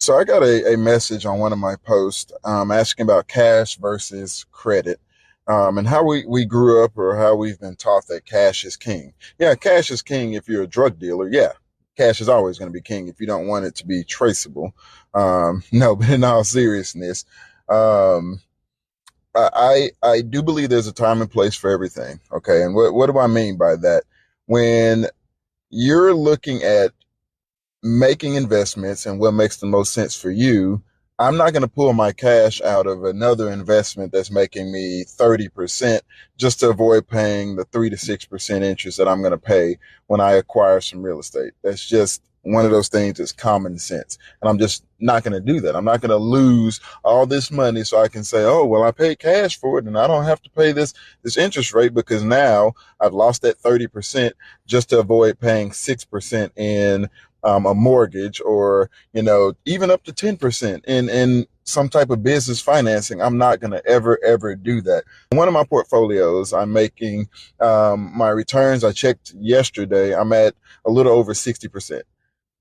So I got a message on one of my posts asking about cash versus credit, and how we grew up or how we've been taught that cash is king. Yeah, cash is king if you're a drug dealer. Yeah, cash is always going to be king if you don't want it to be traceable. No, but in all seriousness, um, I do believe there's a time and place for everything. Okay, and what do I mean by that? When you're looking at making investments and what makes the most sense for you, I'm not going to pull my cash out of another investment that's making me 30% just to avoid paying the 3 to 6% interest that I'm going to pay when I acquire some real estate. That's just one of those things that's common sense. And I'm just not going to do that. I'm not going to lose all this money so I can say, oh, well, I paid cash for it and I don't have to pay this interest rate because now I've lost that 30% just to avoid paying 6% in a mortgage, or even up to 10% in some type of business financing. I'm not going to ever do that. One of my portfolios, I'm making my returns. I checked yesterday. I'm at a little over 60%.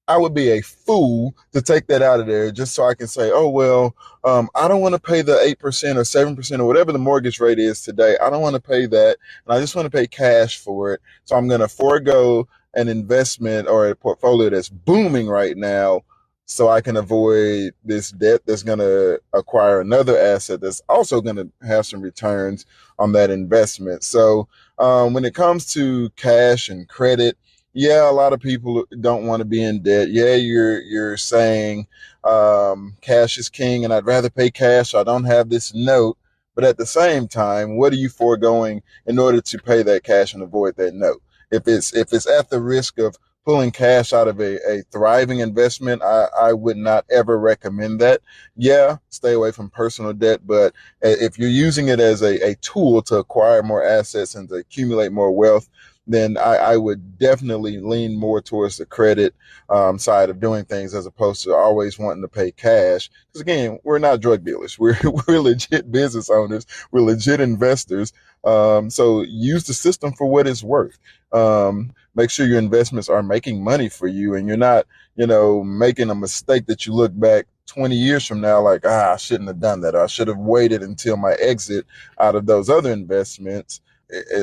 I would be a fool to take that out of there just so I can say, oh, well, I don't want to pay the 8% or 7% or whatever the mortgage rate is today. I don't want to pay that. And I just want to pay cash for it. So I'm going to forego an investment or a portfolio that's booming right now so I can avoid this debt that's going to acquire another asset that's also going to have some returns on that investment. So when it comes to cash and credit, yeah, a lot of people don't want to be in debt. Yeah, you're saying cash is king, and I'd rather pay cash. So I don't have this note, but at the same time, what are you foregoing in order to pay that cash and avoid that note? If it's at the risk of pulling cash out of a thriving investment, I would not ever recommend that. Yeah, stay away from personal debt, but if you're using it as a tool to acquire more assets and to accumulate more wealth, then I would definitely lean more towards the credit side of doing things as opposed to always wanting to pay cash. Because again, we're not drug dealers. We're legit business owners. We're legit investors. So use the system for what it's worth. Make sure your investments are making money for you, and you're not, making a mistake that you look back 20 years from now like, I shouldn't have done that. Or I should have waited until my exit out of those other investments.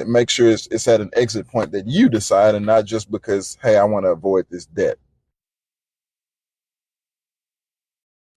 Make sure it's at an exit point that you decide, and not just because, hey, I want to avoid this debt.